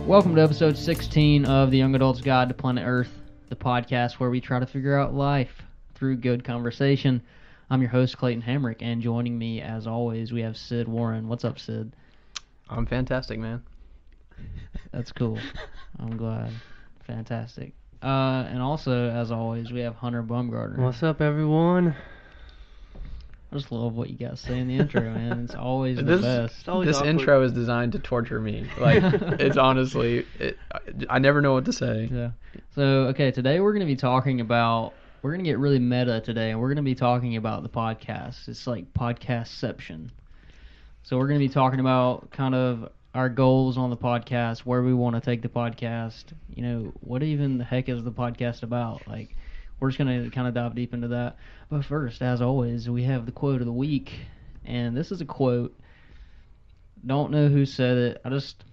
Welcome to episode 16 of the Young Adult's Guide to Planet Earth, the podcast where we try to figure out life through good conversation. I'm your host, Clayton Hamrick, and joining me, as always, we have Sid Warren. What's up, Sid? I'm fantastic, man. That's cool. I'm glad. Fantastic. And also, as always, we have Hunter Bumgardner. What's up, everyone? I just love what you guys say in the intro, man. It's always the best. This intro is designed to torture me. Like, it's honestly, I never know what to say. Yeah. So, okay, today we're going to be talking about, we're going to get really meta today, and we're going to be talking about the podcast. It's like podcastception. So we're going to be talking about kind of our goals on the podcast, where we want to take the podcast, you know, what even the heck is the podcast about? Like, we're just going to kind of dive deep into that. But first, as always, we have the quote of the week. And this is a quote. Don't know who said it. I just,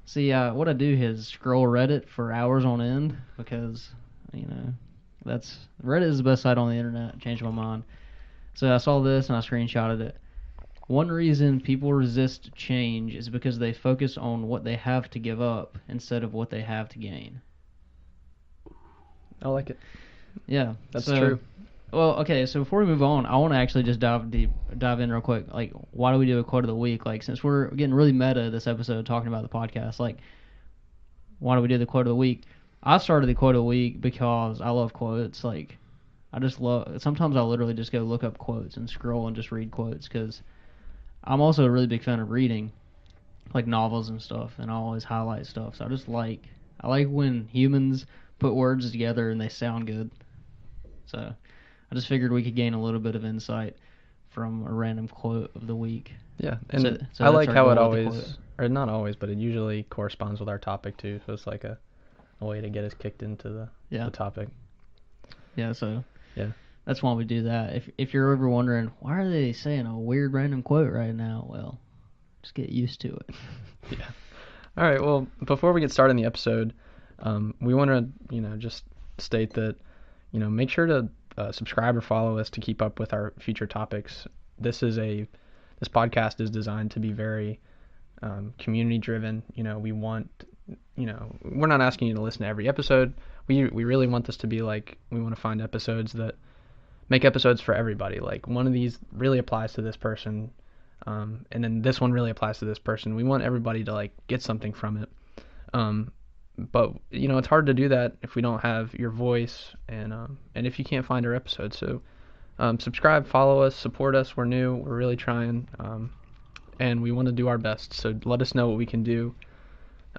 see, what I do is scroll Reddit for hours on end because, you know, Reddit is the best site on the internet. Changed my mind. So I saw this and I screenshotted it. One reason people resist change is because they focus on what they have to give up instead of what they have to gain. I like it. Yeah. That's true. Well, okay, so before we move on, I want to actually just dive in real quick. Like, why do we do a quote of the week? Like, since we're getting really meta this episode talking about the podcast, like, why do we do the quote of the week? I started the quote of the week because I love quotes. Like, I just love, sometimes I'll literally just go look up quotes and scroll and just read quotes because I'm also a really big fan of reading, like novels and stuff, and I always highlight stuff. So I like when humans put words together and they sound good. So I just figured we could gain a little bit of insight from a random quote of the week. Yeah, and so I like how it always, or not always, but it usually corresponds with our topic too. So it's like a way to get us kicked into the topic. Yeah, so yeah, that's why we do that. If you're ever wondering, why are they saying a weird random quote right now? Well, just get used to it. Yeah. All right, well, before we get started in the episode, we want to, just state that, make sure to subscribe or follow us to keep up with our future topics. This podcast is designed to be very community driven. We want, we're not asking you to listen to every episode. We really want this to be like, we want to find episodes that make episodes for everybody. Like, one of these really applies to this person, and then this one really applies to this person. We want everybody to like get something from it. But it's hard to do that if we don't have your voice and if you can't find our episodes. So subscribe, follow us, support us. We're new. We're really trying, and we want to do our best. So let us know what we can do,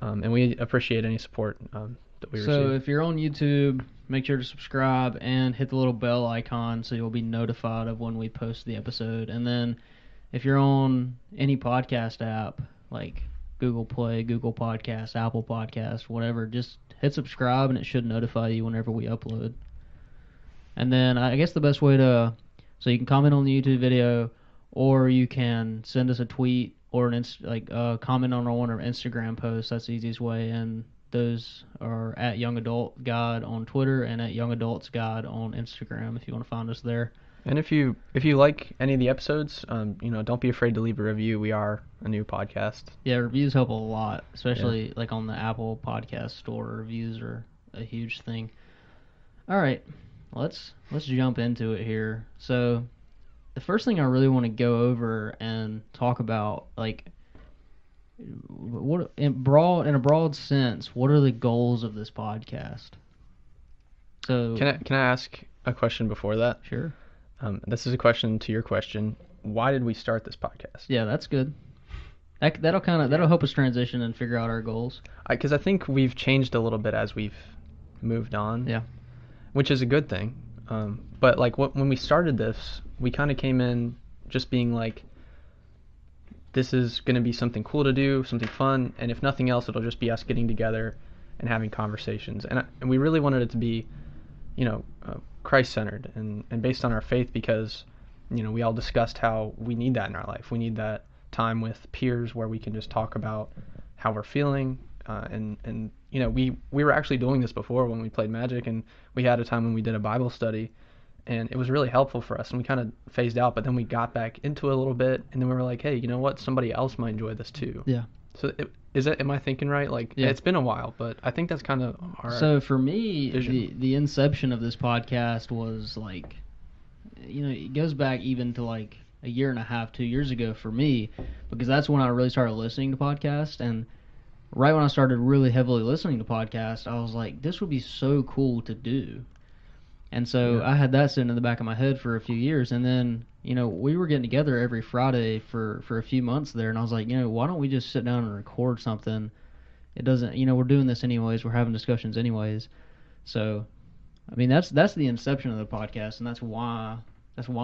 and we appreciate any support that we receive. So if you're on YouTube, make sure to subscribe and hit the little bell icon so you'll be notified of when we post the episode. And then if you're on any podcast app like Google Play, Google Podcast, Apple Podcast, whatever, just hit subscribe and it should notify you whenever we upload. And then I guess the best way so you can comment on the YouTube video, or you can send us a tweet or comment on one of our Instagram posts. That's the easiest way. And those are at Young Adult Guide on Twitter and at Young Adults Guide on Instagram if you want to find us there. And if you like any of the episodes, don't be afraid to leave a review. We are a new podcast. Yeah, reviews help a lot, especially like on the Apple Podcast Store. Reviews are a huge thing. All right, let's jump into it here. So, the first thing I really want to go over and talk about, like, what in a broad sense, what are the goals of this podcast? So, can I ask a question before that? Sure. This is a question to your question. Why did we start this podcast? Yeah, that's good. That'll help us transition and figure out our goals. Because I think we've changed a little bit as we've moved on. Yeah. Which is a good thing. But like when we started this, we kind of came in just being like, this is going to be something cool to do, something fun, and if nothing else, it'll just be us getting together and having conversations. And we really wanted it to be, Christ-centered and based on our faith, because we all discussed how we need that in our life. We need that time with peers where we can just talk about how we're feeling, and we were actually doing this before when we played Magic, and we had a time when we did a Bible study, and it was really helpful for us, and we kind of phased out, but then we got back into it a little bit, and then we were like, hey, you know what, somebody else might enjoy this too. Yeah. So is it? Am I thinking right? Like Yeah. it's been a while, but I think that's kind of our So for me, vision. the inception of this podcast was like, it goes back even to like a year and a half, 2 years ago for me, because that's when I really started listening to podcasts. And right when I started really heavily listening to podcasts, I was like, this would be so cool to do. And so Yeah. I had that sitting in the back of my head for a few years. And then, we were getting together every Friday for a few months there. And I was like, why don't we just sit down and record something? It doesn't, we're doing this anyways. We're having discussions anyways. So, I mean, that's the inception of the podcast. And that's why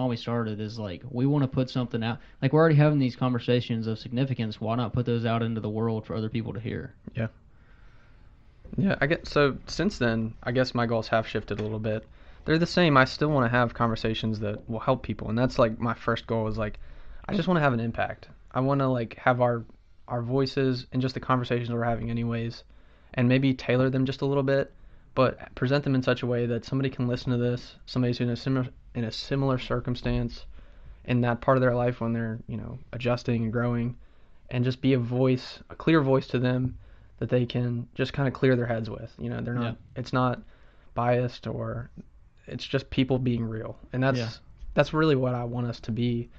we started, is like, we want to put something out. Like, we're already having these conversations of significance. Why not put those out into the world for other people to hear? Yeah. Yeah, I guess so. Since then, I guess my goals have shifted a little bit. They're the same. I still want to have conversations that will help people, and that's like my first goal is like, I just want to have an impact. I want to like have our voices and just the conversations we're having anyways, and maybe tailor them just a little bit, but present them in such a way that somebody can listen to this, somebody's in a similar circumstance in that part of their life when they're, adjusting and growing, and just be a clear voice to them that they can just kind of clear their heads with. They're not, it's not biased, or it's just people being real, and that's really what I want us to be.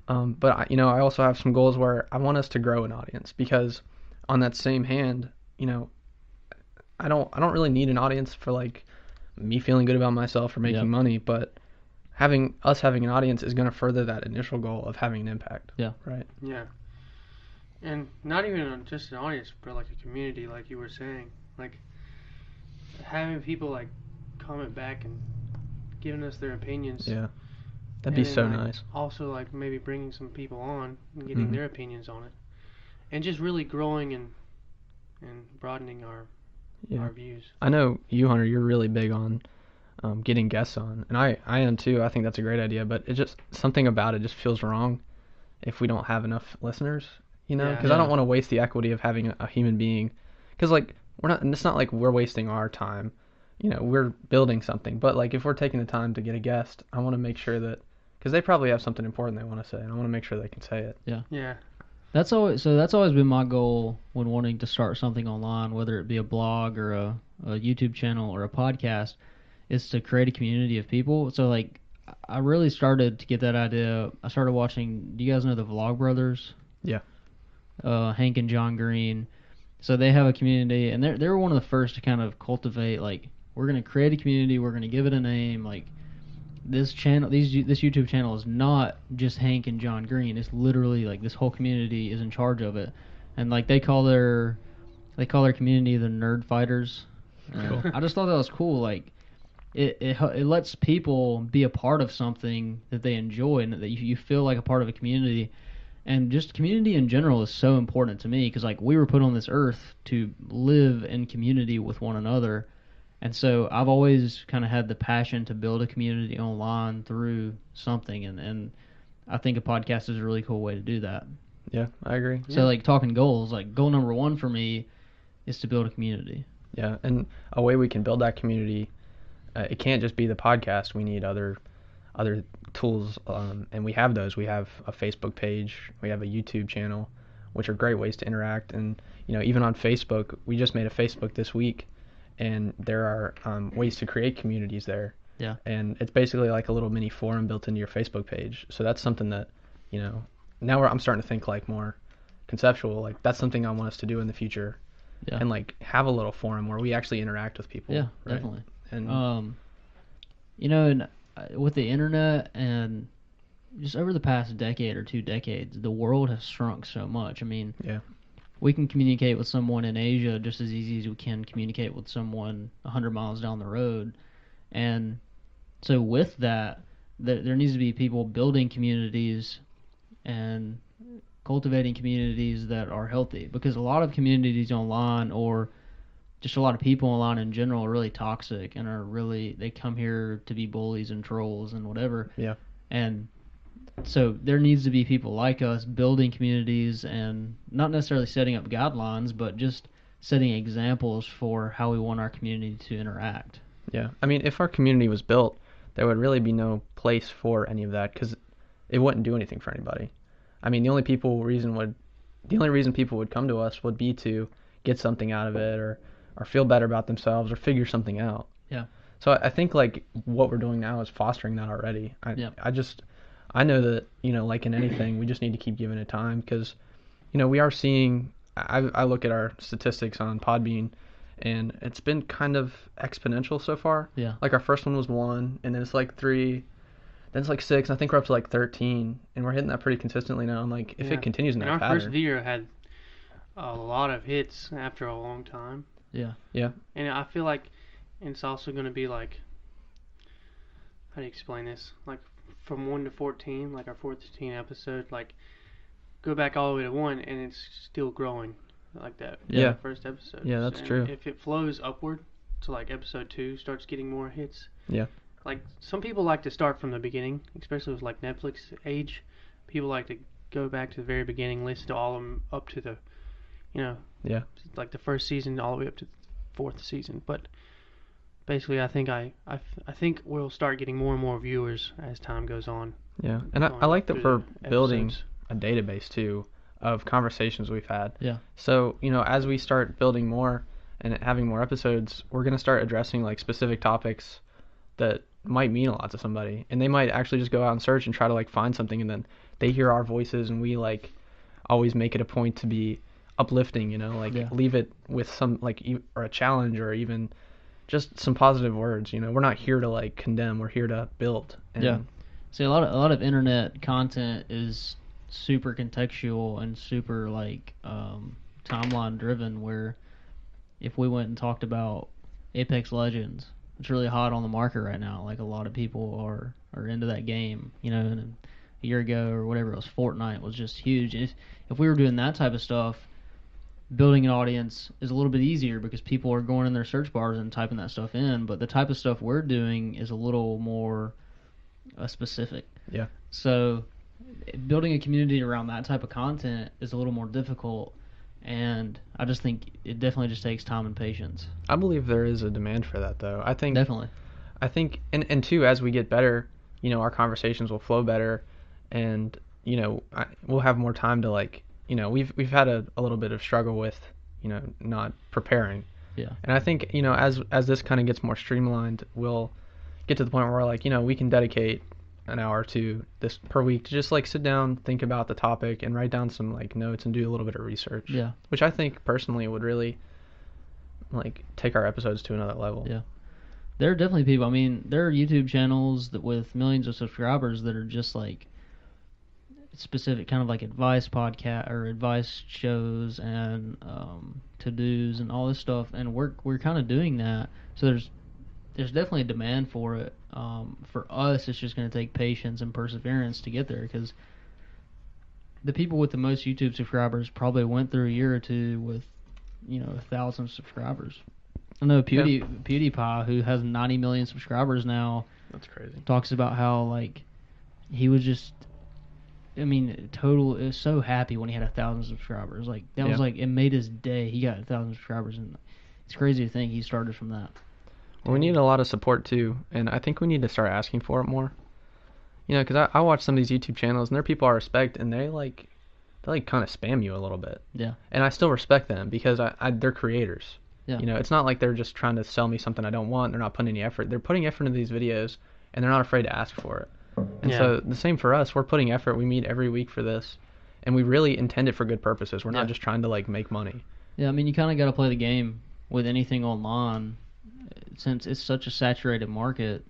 But I also have some goals where I want us to grow an audience, because on that same hand, I don't really need an audience for like me feeling good about myself or making money, but having an audience is going to further that initial goal of having an impact. Yeah. Right. Yeah. And not even just an audience, but like a community, like you were saying. Like having people like comment back and giving us their opinions. Yeah. That'd be so like, nice. Also, like maybe bringing some people on and getting their opinions on it, and just really growing and broadening our views. I know you, Hunter. You're really big on getting guests on, and I am too. I think that's a great idea, but it just something about it just feels wrong if we don't have enough listeners. Because I don't want to waste the equity of having a human being, because like we're not. And it's not like we're wasting our time. We're building something, but like if we're taking the time to get a guest, I want to make sure that. Because they probably have something important they want to say, and I want to make sure they can say it. Yeah. Yeah. That's always been my goal when wanting to start something online, whether it be a blog or a YouTube channel or a podcast, is to create a community of people. So like, I really started to get that idea. I started watching. Do you guys know the Vlog Brothers? Yeah. Hank and John Green. So they have a community, and they were one of the first to kind of cultivate, like, we're going to create a community, we're going to give it a name, like. This YouTube channel is not just Hank and John Green. It's literally like this whole community is in charge of it, and like they call their community the Nerd Fighters. Cool. I just thought that was cool. Like it lets people be a part of something that they enjoy, and that you feel like a part of a community. And just community in general is so important to me, because like we were put on this earth to live in community with one another. And so I've always kind of had the passion to build a community online through something, and I think a podcast is a really cool way to do that. Yeah, I agree. So like talking goals, like goal number one for me is to build a community. Yeah, and a way we can build that community, it can't just be the podcast. We need other tools, and we have those. We have a Facebook page, we have a YouTube channel, which are great ways to interact. And even on Facebook, we just made a Facebook this week. And there are ways to create communities there. Yeah. And it's basically like a little mini forum built into your Facebook page. So that's something that, now I'm starting to think like more conceptual. Like that's something I want us to do in the future. Yeah. And like have a little forum where we actually interact with people. Yeah, right? definitely. And and with the internet and just over the past decade or 2 decades, the world has shrunk so much. I mean, yeah. We can communicate with someone in Asia just as easy as we can communicate with someone 100 miles down the road. And so with that, there needs to be people building communities and cultivating communities that are healthy, because a lot of communities online, or just a lot of people online in general, are really toxic and they come here to be bullies and trolls and whatever. Yeah. And so there needs to be people like us building communities, and not necessarily setting up guidelines, but just setting examples for how we want our community to interact. Yeah. I mean, if our community was built, there would really be no place for any of that, because it wouldn't do anything for anybody. I mean, the only reason the only reason people would come to us would be to get something out of it, or feel better about themselves, or figure something out. Yeah. So I think like what we're doing now is fostering that already. I know that, like in anything, we just need to keep giving it time, because we are seeing. I look at our statistics on Podbean, and it's been kind of exponential so far. Yeah. Like our first one was 1, and then it's like 3, then it's like 6, and I think we're up to like 13, and we're hitting that pretty consistently now. And like if it continues in that our pattern. first video had a lot of hits after a long time. Yeah. Yeah. And I feel like it's also going to be like, how do you explain this? Like from 1 to 14, like our 14 episode, like go back all the way to 1, and it's still growing like that. Yeah. First episode. Yeah, that's and true. If it flows upward to like episode 2 starts getting more hits. Yeah. Like some people like to start from the beginning, especially with like Netflix age. People like to go back to the very beginning, listen to all of them up to the, Yeah. like the first season all the way up to the 4th season. But basically, I think we'll start getting more and more viewers as time goes on. Yeah, and I like that we're building a database too of conversations we've had. Yeah. So, as we start building more and having more episodes, we're going to start addressing like specific topics that might mean a lot to somebody, and they might actually just go out and search and try to like find something, and then they hear our voices, and we like always make it a point to be uplifting, leave it with some like or a challenge, or even just some positive words. We're not here to like condemn, we're here to build. And yeah. See, a lot of internet content is super contextual and super like timeline driven, where if we went and talked about Apex Legends, it's really hot on the market right now. Like a lot of people are into that game, and a year ago or whatever it was, Fortnite was just huge. If we were doing that type of stuff, building an audience is a little bit easier because people are going in their search bars and typing that stuff in. But the type of stuff we're doing is a little more specific. Yeah. So building a community around that type of content is a little more difficult, and I just think it definitely just takes time and patience. I believe there is a demand for that, though. I think Definitely. I think, and too, as we get better, our conversations will flow better, and we'll have more time to like, we've had a little bit of struggle with, not preparing. Yeah. And I think, as this kind of gets more streamlined, we'll get to the point where we're like, we can dedicate an hour or two this per week to just like sit down, think about the topic, and write down some like notes and do a little bit of research. Yeah. Which I think personally would really like take our episodes to another level. Yeah. There are definitely people. I mean, there are YouTube channels that with millions of subscribers that are just like specific kind of like advice podcast or advice shows and to-dos and all this stuff, and we're kind of doing that. So there's definitely a demand for it. For us, it's just going to take patience and perseverance to get there, because the people with the most YouTube subscribers probably went through a year or two with 1,000 subscribers. I know PewDiePie, who has 90 million subscribers now. That's crazy. Talks about how like he was just, it was so happy when he had 1,000 subscribers. Like that was like, it made his day. He got 1,000 subscribers, and it's crazy to think he started from that. Well, we need a lot of support too, and I think we need to start asking for it more. Because I watch some of these YouTube channels, and they're people I respect, and they kind of spam you a little bit. Yeah. And I still respect them because they're creators. Yeah. It's not like they're just trying to sell me something I don't want. They're not putting any effort. They're putting effort into these videos, and they're not afraid to ask for it. And so the same for us. We're putting effort. We meet every week for this, and we really intend it for good purposes. We're not just trying to like make money. Yeah, you kind of got to play the game with anything online, since it's such a saturated market.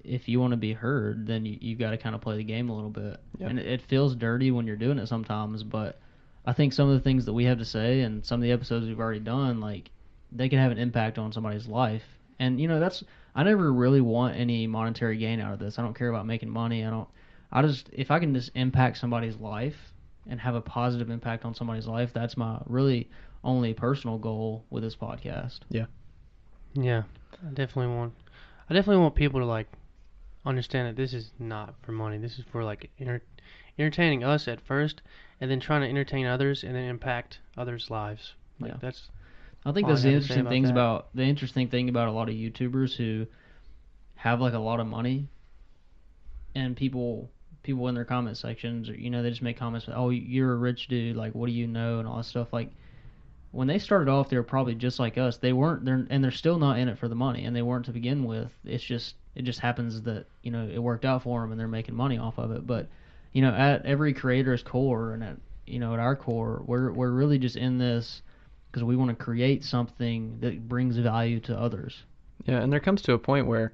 If you want to be heard, then you got to kind of play the game a little bit. Yep. And it feels dirty when you're doing it sometimes, but I think some of the things that we have to say and some of the episodes we've already done, like, they can have an impact on somebody's life. And I never really want any monetary gain out of this. I don't care about making money. If I can just impact somebody's life and have a positive impact on somebody's life, that's my really only personal goal with this podcast. Yeah. Yeah. I definitely want people to like understand that this is not for money. This is for like entertaining us at first, and then trying to entertain others, and then impact others' lives. Like that's. I think that's the interesting thing about a lot of YouTubers who have like a lot of money, and people people in their comment sections, or, they just make comments, oh, you're a rich dude, like, what do you know, and all that stuff. Like, when they started off, they were probably just like us. They're still not in it for the money, and they weren't to begin with. It just happens that, it worked out for them, and they're making money off of it. But, at every creator's core, and at our core, we're really just in this because we want to create something that brings value to others. Yeah, and there comes to a point where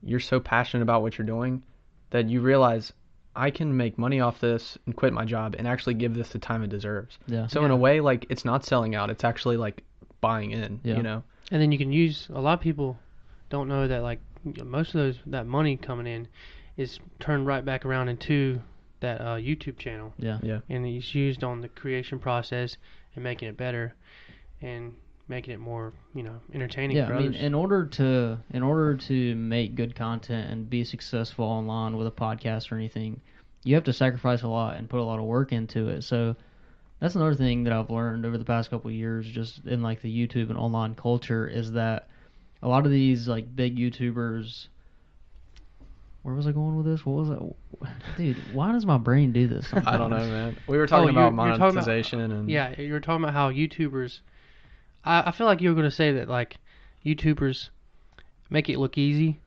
you're so passionate about what you're doing that you realize I can make money off this and quit my job and actually give this the time it deserves. Yeah. So in a way, like, it's not selling out, it's actually like buying in, Yeah. And then you can use, a lot of people don't know that, like, most of that money coming in is turned right back around into that YouTube channel. Yeah. Yeah. And it's used on the creation process and making it better and making it more, entertaining for others. In order to make good content and be successful online with a podcast or anything, you have to sacrifice a lot and put a lot of work into it. So that's another thing that I've learned over the past couple of years, just in like the YouTube and online culture, is that a lot of these like big YouTubers. Where was I going with this? What was that? Dude, why does my brain do this sometimes? I don't know, man. We were talking about monetization and yeah, you were talking about how YouTubers. I feel like you were going to say that, like, YouTubers make it look easy,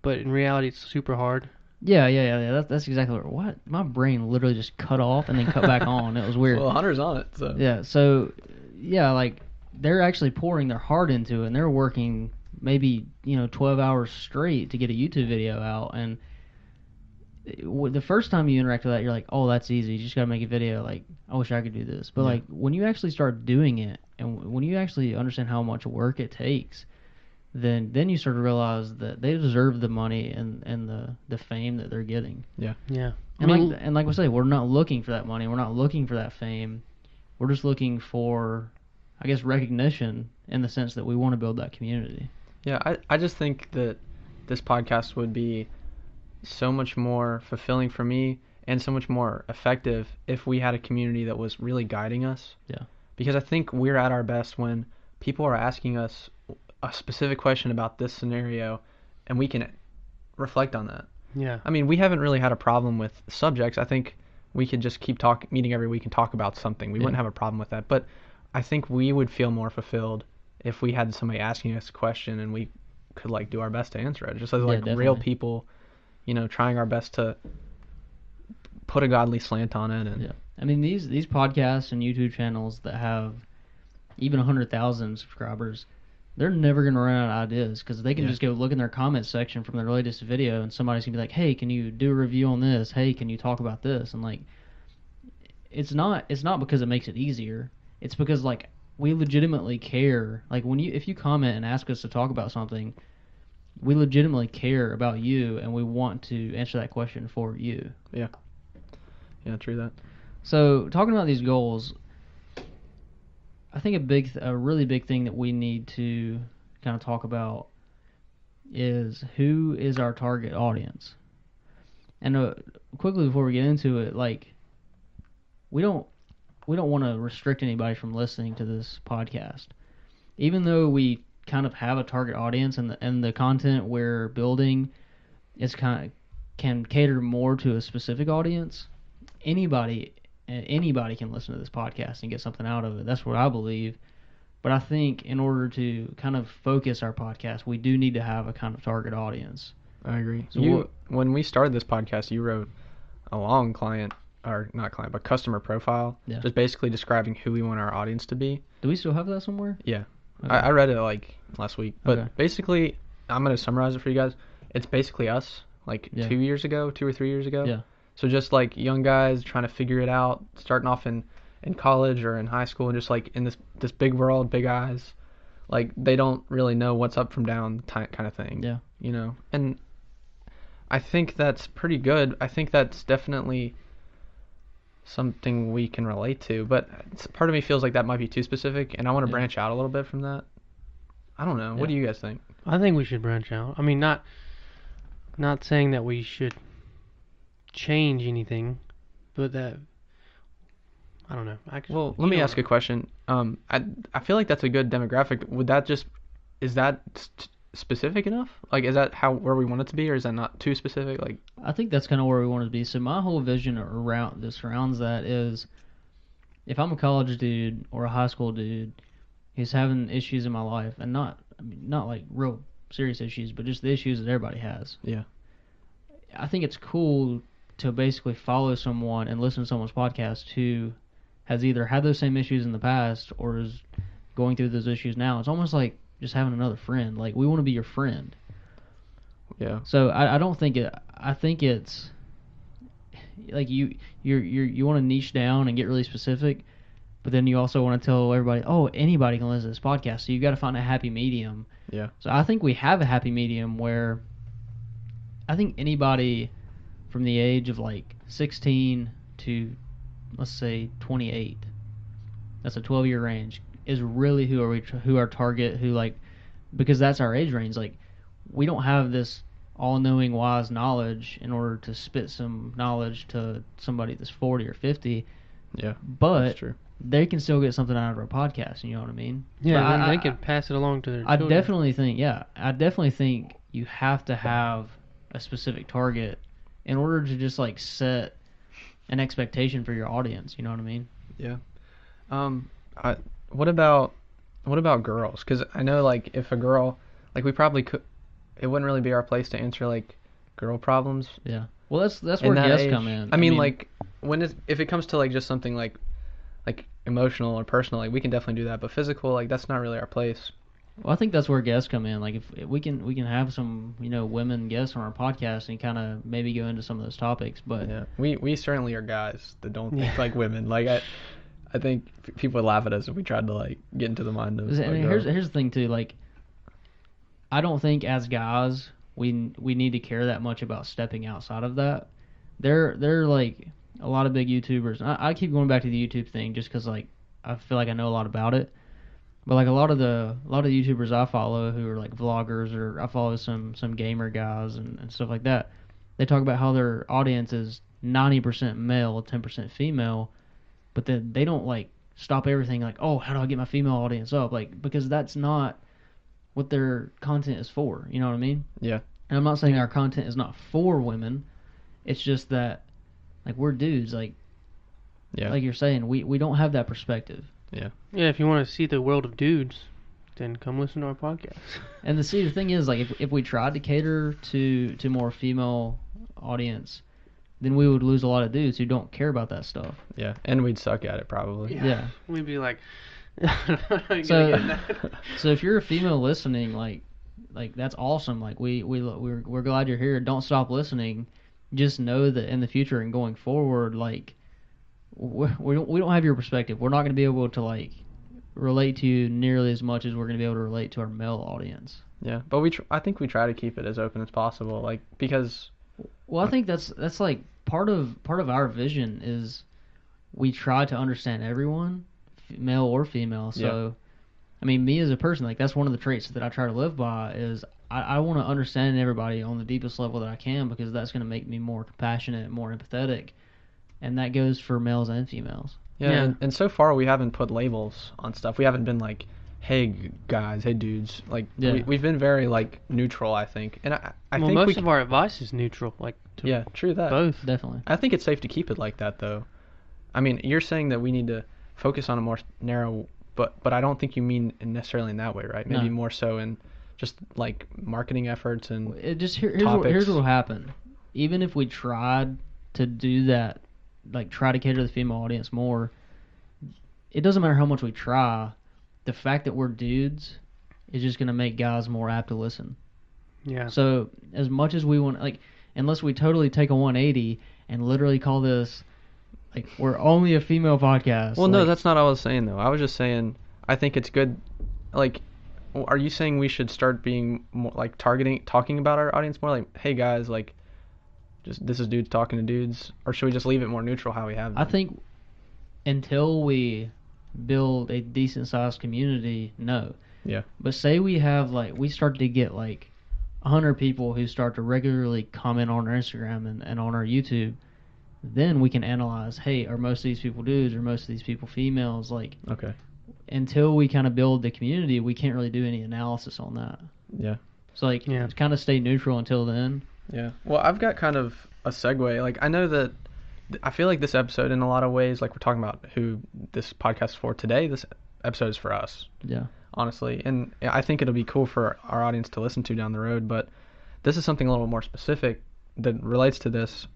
but in reality it's super hard. Yeah. That's exactly what my brain literally just cut off and then cut back on. It was weird. Well, Hunter's on it, so. Yeah, so like they're actually pouring their heart into it, and they're working maybe 12 hours straight to get a YouTube video out. And the first time you interact with that, you're like, oh, that's easy. You just gotta make a video. Like, I wish I could do this. But like when you actually start doing it, and when you actually understand how much work it takes, then you start to realize that they deserve the money and the fame that they're getting. Yeah. And like I say, we're not looking for that money. We're not looking for that fame. We're just looking for, I guess, recognition in the sense that we want to build that community. Yeah, I just think that this podcast would be so much more fulfilling for me and so much more effective if we had a community that was really guiding us. Yeah. Because I think we're at our best when people are asking us a specific question about this scenario and we can reflect on that. Yeah. I mean, we haven't really had a problem with subjects. I think we could just keep meeting every week and talk about something. We wouldn't have a problem with that. But I think we would feel more fulfilled if we had somebody asking us a question and we could like do our best to answer it. Just as like real people, trying our best to put a godly slant on it. And yeah. I mean, these podcasts and YouTube channels that have even 100,000 subscribers, they're never going to run out of ideas because they can just go look in their comment section from their latest video and somebody's going to be like, hey, can you do a review on this? Hey, can you talk about this? And like, it's not because it makes it easier. It's because like we legitimately care. Like if you comment and ask us to talk about something, we legitimately care about you and we want to answer that question for you. Yeah, true that. So talking about these goals, I think a really big thing that we need to kind of talk about is who is our target audience. And quickly before we get into it, like we don't want to restrict anybody from listening to this podcast, even though we kind of have a target audience and the content we're building is can cater more to a specific audience. Anybody can listen to this podcast and get something out of it. That's what I believe. But I think in order to kind of focus our podcast, we do need to have a kind of target audience. I agree. So when we started this podcast, you wrote a long customer profile, just basically describing who we want our audience to be. Do we still have that somewhere? Yeah. Okay. I read it like last week. But basically, I'm going to summarize it for you guys. It's basically us, like 2 or 3 years ago. Yeah. So just like young guys trying to figure it out, starting off in college or in high school, and just like in this big world, big eyes, like they don't really know what's up from down kind of thing. Yeah. And I think that's pretty good. I think that's definitely something we can relate to, but part of me feels like that might be too specific, and I want to branch out a little bit from that. I don't know. What do you guys think? I think we should branch out. I mean, not saying that we should change anything, but that I don't know. Well, let me ask a question. I feel like that's a good demographic. Would that specific enough? Like, is that where we want it to be, or is that not too specific? Like, I think that's kind of where we want it to be. So my whole vision around that surrounds that is, if I'm a college dude or a high school dude who's having issues in my life, and not like real serious issues, but just the issues that everybody has. yeah, I think it's cool to basically follow someone and listen to someone's podcast who has either had those same issues in the past or is going through those issues now. It's almost like just having another friend. Like, we want to be your friend. yeah, So I don't think it. I think it's like you want to niche down and get really specific, but then you also want to tell everybody, oh, anybody can listen to this podcast. So you got to find a happy medium. yeah, So I think we have a happy medium where I think anybody from the age of like 16 to, let's say, 28, that's a 12-year range, is really who our target, who, like, because that's our age range. Like, we don't have this all-knowing, wise knowledge in order to spit some knowledge to somebody that's 40 or 50. yeah. But That's true. they can still get something out of our podcast. You know what I mean? Yeah, But then they can pass it along to their I children. definitely think you have to have a specific target in order to just like set an expectation for your audience. You know what I mean? Yeah. What about girls? Because I know, like, if a girl, like, we probably could, it wouldn't really be our place to answer like girl problems. Yeah. Well, that's in where that guests age. come in. I mean, like, if it comes to like just something like emotional or personal, like, we can definitely do that. But physical, like, that's not really our place. well, I think that's where guests come in. Like, if we can have some women guests on our podcast and kind of maybe go into some of those topics. But Yeah, we certainly are guys that don't think Yeah. like women. Like, I think people would laugh at us if we tried to like get into the mind of. I mean, here's the thing too. Like, I don't think as guys we need to care that much about stepping outside of that. There are like a lot of big YouTubers. I keep going back to the YouTube thing just because like I feel like I know a lot about it. But like a lot of the YouTubers I follow who are like vloggers, or I follow some gamer guys and stuff like that. They talk about how their audience is 90% male, 10% female, but then they don't like stop everything like, oh, how do I get my female audience up? Like, because that's not what their content is for. You know what I mean? Yeah. And I'm not saying our content is not for women. It's just that, like, we're dudes. Like, Yeah. like you're saying, we don't have that perspective. Yeah. Yeah, if you want to see the world of dudes, then come listen to our podcast. And the thing is, like, if we tried to cater to more female audience, then we would lose a lot of dudes who don't care about that stuff. Yeah. And we'd suck at it probably. Yeah. We'd be like, So if you're a female listening, like that's awesome. Like we're glad you're here. Don't stop listening. Just know that in the future and going forward, like we don't have your perspective. We're not going to be able to like relate to you nearly as much as we're going to be able to relate to our male audience. Yeah. But I think we try to keep it as open as possible, like, because. Well, I think that's like part of our vision is we try to understand everyone, male or female. So, I mean, me as a person, like, that's one of the traits that I try to live by is I want to understand everybody on the deepest level that I can, because that's going to make me more compassionate, more empathetic, and that goes for males and females. Yeah. Yeah. And so far we haven't put labels on stuff. We haven't been like, hey guys, hey dudes. Like, Yeah. we've been very like neutral, I think. And I well, think most of our advice is neutral, like to Yeah, true that. both. Definitely. I think it's safe to keep it like that, though. I mean, you're saying that we need to focus on a more narrow, but I don't think you mean necessarily in that way, right? Maybe No. more so in just like marketing efforts and It just here's topics. what will happen. Even if we tried to do that, like try to cater to the female audience more, it doesn't matter how much we try. The fact that we're dudes is just going to make guys more apt to listen. Yeah. So as much as we want, like, unless we totally take a 180 and literally call this, like, we're only a female podcast. Well, no, like, that's not what I was saying, though. I was just saying I think it's good. Like, are you saying we should start being more like talking about our audience more? Like, hey guys, like, just this is dudes talking to dudes, or should we just leave it more neutral how we have? I been? think until we build a decent sized community, no. Yeah. But say we have we start to get 100 people who start to regularly comment on our Instagram and on our YouTube, then we can analyze, hey, are most of these people dudes, or most of these people females? Like, Okay. until we kind of build the community, we can't really do any analysis on that. Yeah. So like, Yeah. kind of stay neutral until then. Yeah. Well, I've got kind of a segue. Like, I know that I feel like this episode, in a lot of ways, like we're talking about who this podcast is for today, this episode is for us, Yeah. honestly. And I think it'll be cool for our audience to listen to down the road. But this is something a little more specific that relates to this.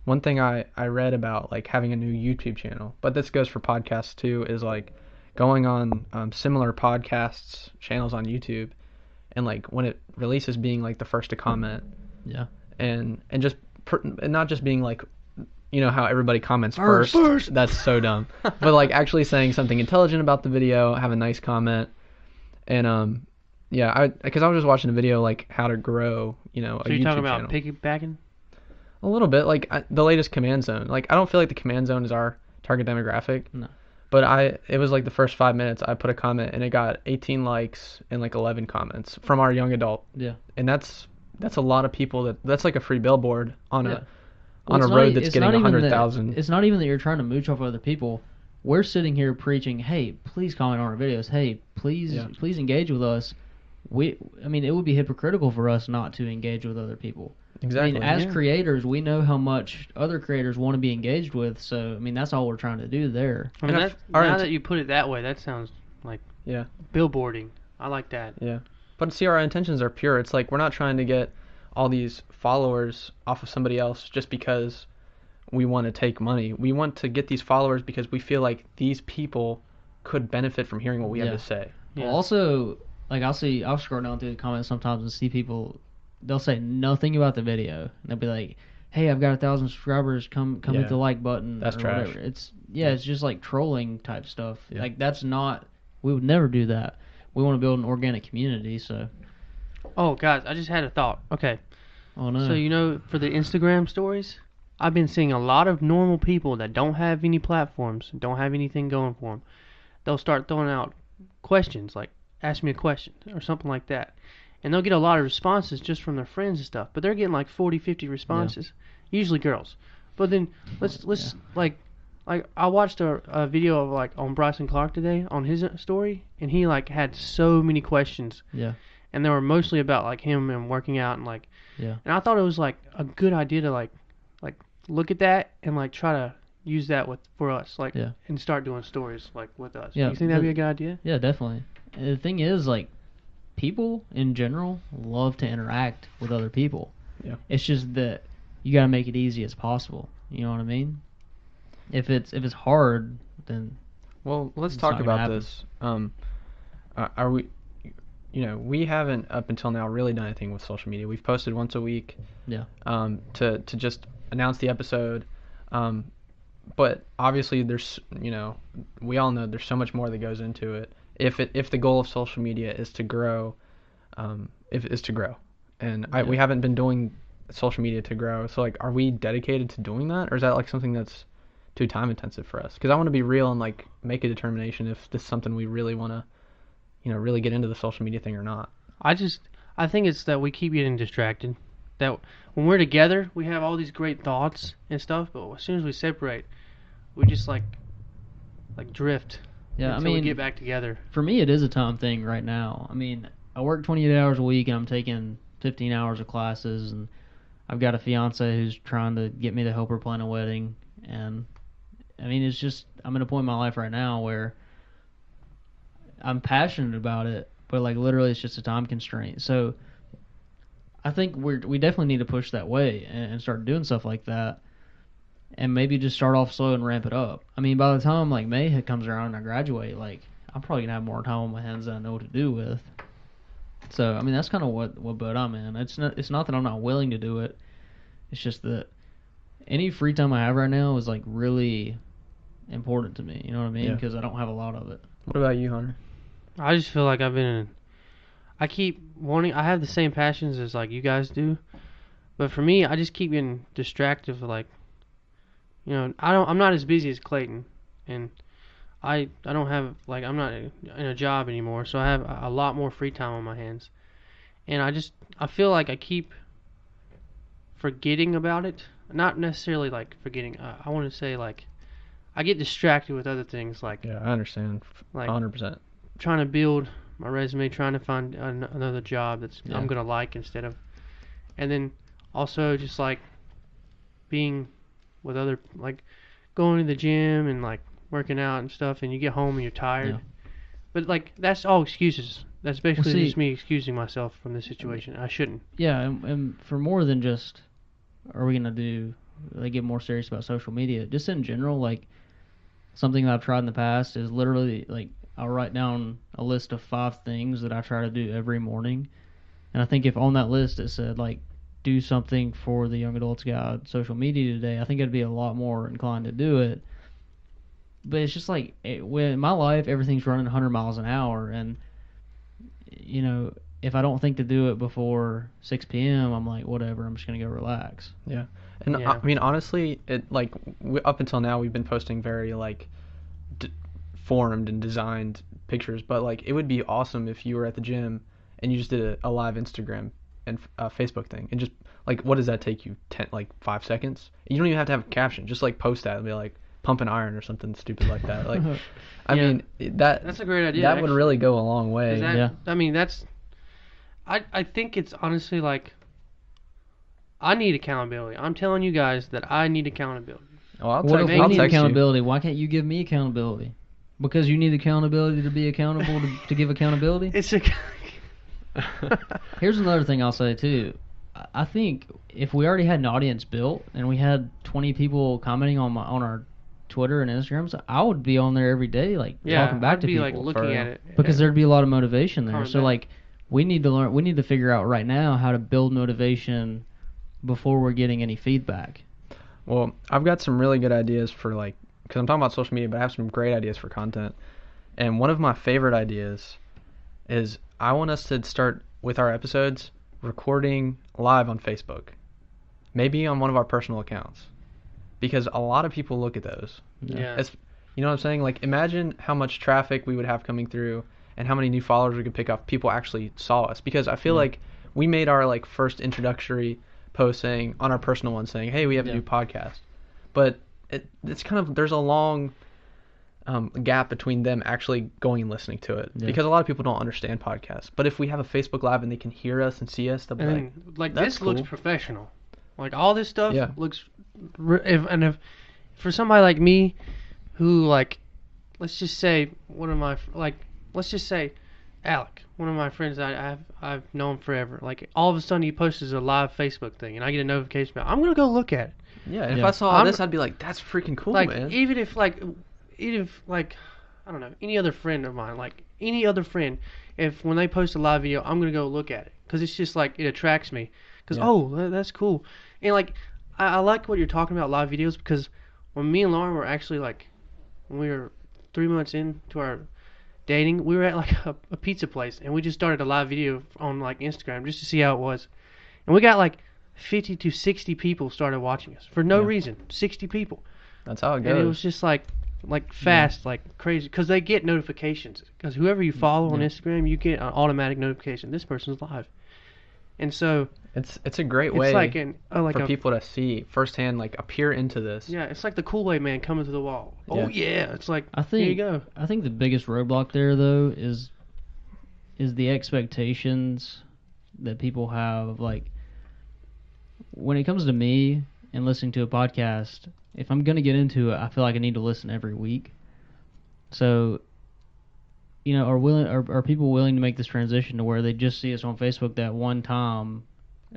One thing I read about, like, having a new YouTube channel, but this goes for podcasts too, is like going on similar podcasts channels on YouTube, and like when it releases, being like the first to comment, Yeah. and just and not just being like, you know how everybody comments First. first. That's so dumb. But like actually saying something intelligent about the video, have a nice comment, and yeah, because I was just watching a video like how to grow, a So you're YouTube talking about channel. piggybacking? A little bit, like the latest Command Zone. Like, I don't feel like the Command Zone is our target demographic. No. But it was like the first 5 minutes I put a comment and it got 18 likes and like 11 comments from our young adult. Yeah. And that's a lot of people. That's like a free billboard on Yeah. a road that's getting 100,000. It's not even that you're trying to mooch off other people. We're sitting here preaching, hey, please comment on our videos. Hey, please engage with us. I mean, it would be hypocritical for us not to engage with other people. Exactly. I mean, as creators, we know how much other creators want to be engaged with. So, I mean, that's all we're trying to do there. I mean, And now that you put it that way, that sounds like Yeah. billboarding. I like that. Yeah. But see, our intentions are pure. It's like we're not trying to get all these followers off of somebody else just because we want to take money. We want to get these followers because we feel like these people could benefit from hearing what we have to say. Yeah. Well, also, like I'll scroll down through the comments sometimes and see people. They'll say nothing about the video. And they'll be like, "Hey, I've got 1,000 subscribers. Come hit the like button." That's or trash. Whatever. It's just like trolling type stuff. Yeah. Like that's not. We would never do that. We want to build an organic community. So. Oh, guys, I just had a thought. Okay. Oh no. So, for the Instagram stories, I've been seeing a lot of normal people that don't have any platforms, don't have anything going for them. They'll start throwing out questions, like, ask me a question, or something like that. And they'll get a lot of responses just from their friends and stuff. But they're getting like 40, 50 responses. Usually girls. But then, let's like I watched a video of, like, on Bryson Clark today, on his story, and he, like, had so many questions. Yeah. And they were mostly about, like, him and working out and, like, Yeah. and I thought it was, like, a good idea to, like look at that and, like, try to use that for us, like, and start doing stories, like, with us. Yeah. You think that'd be a good idea? Yeah, definitely. And the thing is, like, people in general love to interact with other people. Yeah. It's just that you gotta make it easy as possible. You know what I mean? If it's hard, then Well, let's It's talk not gonna about happen. this. Are we? We haven't up until now really done anything with social media. We've posted once a week. Yeah. To just announce the episode. But obviously there's we all know there's so much more that goes into it. If the goal of social media is to grow, and we haven't been doing social media to grow. So like, are we dedicated to doing that, or is that like something that's too time intensive for us? Because I want to be real and like make a determination if this is something we really want to, really get into the social media thing or not. I think it's that we keep getting distracted. That when we're together, we have all these great thoughts and stuff, but as soon as we separate, we just like drift. Yeah, until we get back together. For me, it is a time thing right now. I mean, I work 28 hours a week, and I'm taking 15 hours of classes, and I've got a fiance who's trying to get me to help her plan a wedding, and I mean, it's just, I'm at a point in my life right now where I'm passionate about it, but like literally it's just a time constraint. So I think we definitely need to push that way and start doing stuff like that, and maybe just start off slow and ramp it up. I mean, by the time like May comes around and I graduate, like I'm probably gonna have more time on my hands than I know what to do with. So I mean, that's kind of what boat I'm in. It's not that I'm not willing to do it. It's just that any free time I have right now is like really important to me. You know what I mean? Yeah. Because I don't have a lot of it. What about you, Hunter? I just feel like I keep wanting. I have the same passions as like you guys do, but for me, I just keep getting distracted. Like, I'm not as busy as Clayton, and I don't have, like, I'm not in a job anymore, so I have a lot more free time on my hands, and I feel like I keep forgetting about it. Not necessarily like forgetting. I want to say like I get distracted with other things, like Yeah, I understand. like 100%. trying to build my resume, trying to find another job that's I'm gonna like instead of, and then also just like being with other, like going to the gym and like working out and stuff, and you get home and you're tired. Yeah. But like that's all excuses. That's basically see- just me excusing myself from this situation. I shouldn't. Yeah, and for more than just, are we gonna do? Like get more serious about social media? Just in general, like something that I've tried in the past is literally like I'll write down a list of 5 things that I try to do every morning, and I think if on that list it said like do something for the Young Adults Guide social media today, I think I'd be a lot more inclined to do it. But it's just like when in my life everything's running 100 miles an hour, and you know, if I don't think to do it before 6 p.m., I'm like, whatever, I'm just going to go relax. Yeah. And Yeah. I mean, honestly, it like up until now we've been posting very like formed and designed pictures, but like it would be awesome if you were at the gym and you just did a live Instagram and Facebook thing, and just like, what does that take you? 5 seconds? You don't even have to have a caption. Just like post that and be like, pump an iron or something stupid like that. Like, I Yeah. mean, That's a great idea. that would really go a long way. Yeah. I mean, I think it's honestly like, I need accountability. I'm telling you guys that I need accountability. Oh, I'll What if text, we I'll need text you. accountability? Why can't you give me accountability? Because you need accountability to be accountable to give accountability? It's a. Here's another thing I'll say too. I think if we already had an audience built and we had 20 people commenting on our Twitter and Instagram, so I would be on there every day, like talking back I'd to be people like looking at it because there'd be a lot of motivation there. Comment So back. like we need to learn. We need to figure out right now how to build motivation before we're getting any feedback. Well, I've got some really good ideas for like, because I'm talking about social media, but I have some great ideas for content. And one of my favorite ideas is I want us to start with our episodes recording live on Facebook, maybe on one of our personal accounts, because a lot of people look at those. Yeah. You know what I'm saying? Like, imagine how much traffic we would have coming through and how many new followers we could pick up if people actually saw us. Because I feel like we made our like first introductory post saying on our personal one saying, hey, we have a new podcast, but it's kind of, there's a long gap between them actually going and listening to it, because a lot of people don't understand podcasts. But if we have a Facebook Live and they can hear us and see us, they'll be like that's this looks cool. professional. Like all this stuff Yeah. looks. If for somebody like me, who like, let's just say let's just say Alec, one of my friends that I've known forever. Like all of a sudden he posts a live Facebook thing, and I get a notification about. I'm gonna go look at it. Yeah, and if Yeah. I saw this, I'd be like, that's freaking cool, Like man. even if I don't know, any other friend of mine, like any other friend, if when they post a live video, I'm gonna go look at it because it's just like it attracts me. Because that's cool, and like I like what you're talking about live videos, because when me and Lauren were actually like, when we were 3 months into our dating, we were at like a pizza place, and we just started a live video on like Instagram just to see how it was, and we got like 50 to 60 people started watching us for no reason. 60 people. That's how it goes. And it was just like fast, like crazy, because they get notifications. Because whoever you follow on Instagram, you get an automatic notification. This person's live, and so it's a great it's way like for people to see firsthand, like appear into this. Yeah, it's like the Kool-Aid man coming to the wall. Oh yeah, it's like I think here you go. I think the biggest roadblock there though is the expectations that people have of like, when it comes to me and listening to a podcast, if I'm gonna get into it, I feel like I need to listen every week. So, you know, are people willing to make this transition to where they just see us on Facebook that one time?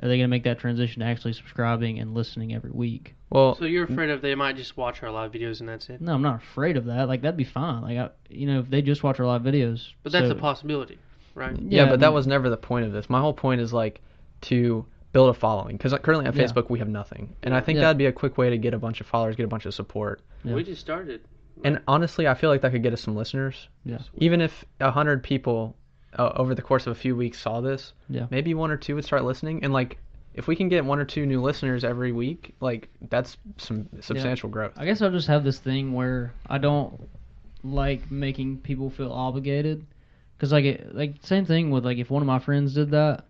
Are they gonna make that transition to actually subscribing and listening every week? Well, So you're afraid of they might just watch our live videos and that's it? No, I'm not afraid of that. Like that'd be fine. Like if they just watch our live videos. But that's so- a possibility, right? yeah, but I that mean- was never the point of this. My whole point is like to build a following, because currently on Yeah. Facebook we have nothing, and I think Yeah. that'd be a quick way to get a bunch of followers, get a bunch of support. Yeah. We just started. And honestly, I feel like that could get us some listeners. Yeah. Even if 100 people over the course of a few weeks saw this, Yeah. maybe 1 or 2 would start listening. And like, if we can get 1 or 2 new listeners every week, like that's some substantial growth. I guess I'll just have this thing where I don't like making people feel obligated, because like same thing with like if one of my friends did that,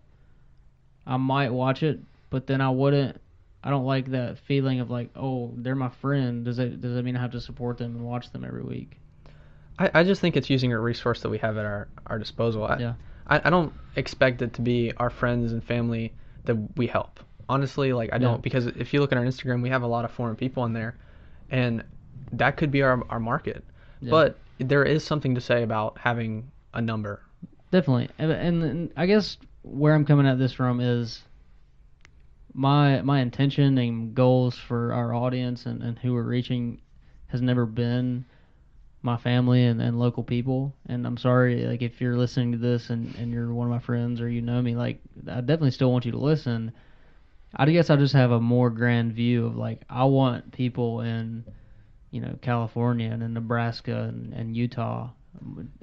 I might watch it, but then I wouldn't. I don't like that feeling of like, oh, they're my friend. Does that mean I have to support them and watch them every week? I just think it's using a resource that we have at our disposal. Yeah. I don't expect it to be our friends and family that we help. Honestly, like I don't, because if you look at our Instagram, we have a lot of foreign people on there, and that could be our market. Yeah. But there is something to say about having a number. Definitely, and I guess where I'm coming at this from is my intention and goals for our audience and who we're reaching has never been my family and local people. And I'm sorry, like if you're listening to this and you're one of my friends or you know me, like I definitely still want you to listen. I guess I just have a more grand view of like I want people in, California and in Nebraska and Utah.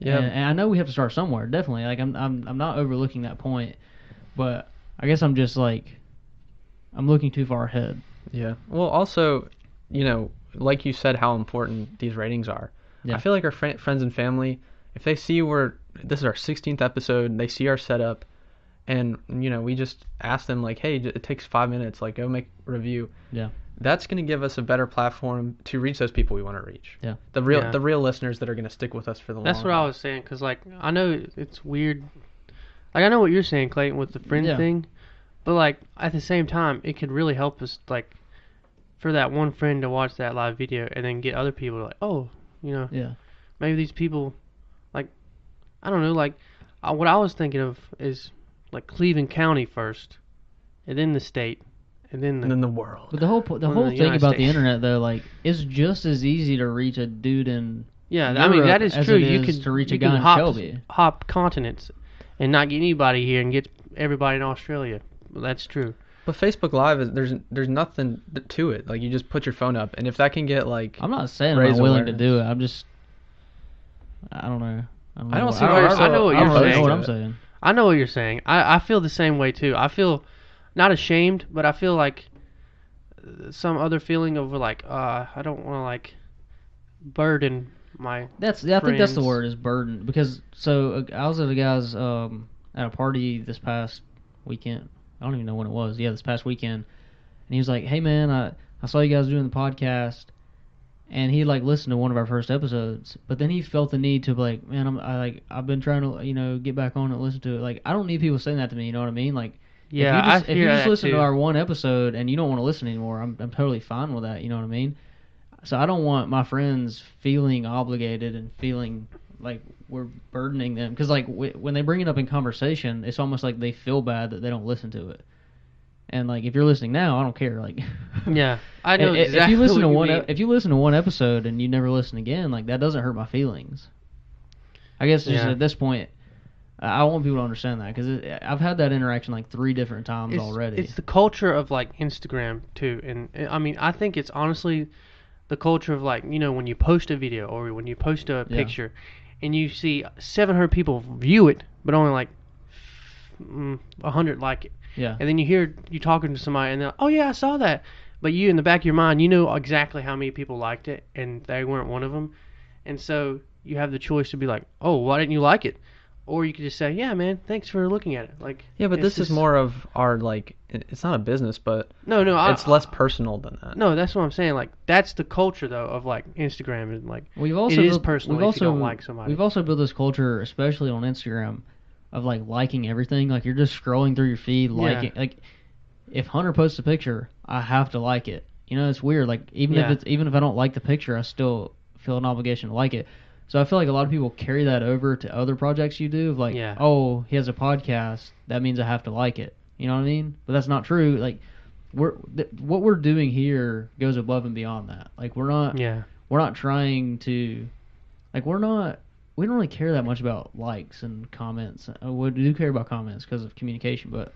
Yeah. And I know we have to start somewhere, definitely. Like I'm not overlooking that point, but I guess I'm just like I'm looking too far ahead. Yeah. Well, also, like you said, how important these ratings are. Yeah. I feel like our friends and family, if they see this is our 16th episode, they see our setup, and we just ask them like, hey, it takes 5 minutes, like go make a review. Yeah. That's going to give us a better platform to reach those people we want to reach. Yeah. The real listeners that are going to stick with us for the long. That's what I was saying, because like I know it's weird. Like I know what you're saying, Clayton, with the friend thing, but like at the same time, it could really help us like for that one friend to watch that live video and then get other people to like, oh, maybe these people, like, I don't know, like what I was thinking of is like Cleveland County first, and then the state. And then the world. But the whole thing about the internet though, like, it's just as easy to reach a dude in Europe I mean that is as true. it You is could to reach a you guy can in Shelby. hop continents, and not get anybody here and get everybody in Australia. Well, that's true. But Facebook Live there's nothing to it. Like you just put your phone up, and if that can get like I'm not saying I'm not willing to do it. I'm just I don't know. I know what you're saying. I know what you're saying. I feel the same way too. I feel not ashamed, but I feel like some other feeling of like I don't want to like burden my I think that's the word, is burden, because I was at a guy's at a party this past weekend. I don't even know when it was. Yeah, this past weekend, and he was like, "Hey man, I saw you guys doing the podcast," and he like listened to one of our first episodes, but then he felt the need to be like, "Man, I've been trying to get back on and listen to it." Like I don't need people saying that to me. You know what I mean? Like. Yeah, if you just listen to our one episode and you don't want to listen anymore, I'm totally fine with that. You know what I mean? So I don't want my friends feeling obligated and feeling like we're burdening them, because like when they bring it up in conversation, it's almost like they feel bad that they don't listen to it. And like if you're listening now, I don't care. Like yeah, I know exactly if you listen to what if you listen to one episode and you never listen again, like that doesn't hurt my feelings. I guess just at this point. I want people to understand that, because I've had that interaction like 3 different times already. It's the culture of like Instagram too, and I mean I think it's honestly the culture of like when you post a video or when you post a picture, and you see 700 people view it, but only like 100 like it. Yeah. And then you talking to somebody and they're like, oh yeah, I saw that, but you in the back of your mind you know exactly how many people liked it, and they weren't one of them, and so you have the choice to be like, oh, why didn't you like it? Or you could just say, yeah, man, thanks for looking at it. Like, yeah, but this is more of our, like, it's not a business, but no, it's less personal than that. No, that's what I'm saying. Like, that's the culture, though, of, like, Instagram. And, like, it is personal if you don't like somebody. We've also built this culture, especially on Instagram, of, like, liking everything. Like, you're just scrolling through your feed, liking. Like, if Hunter posts a picture, I have to like it. It's weird. Like, even if I don't like the picture, I still feel an obligation to like it. So I feel like a lot of people carry that over to other projects you do. Like, oh, he has a podcast, that means I have to like it. You know what I mean? But that's not true. Like, what we're doing here goes above and beyond that. Like, we're not trying to, like, we don't really care that much about likes and comments. We do care about comments because of communication, but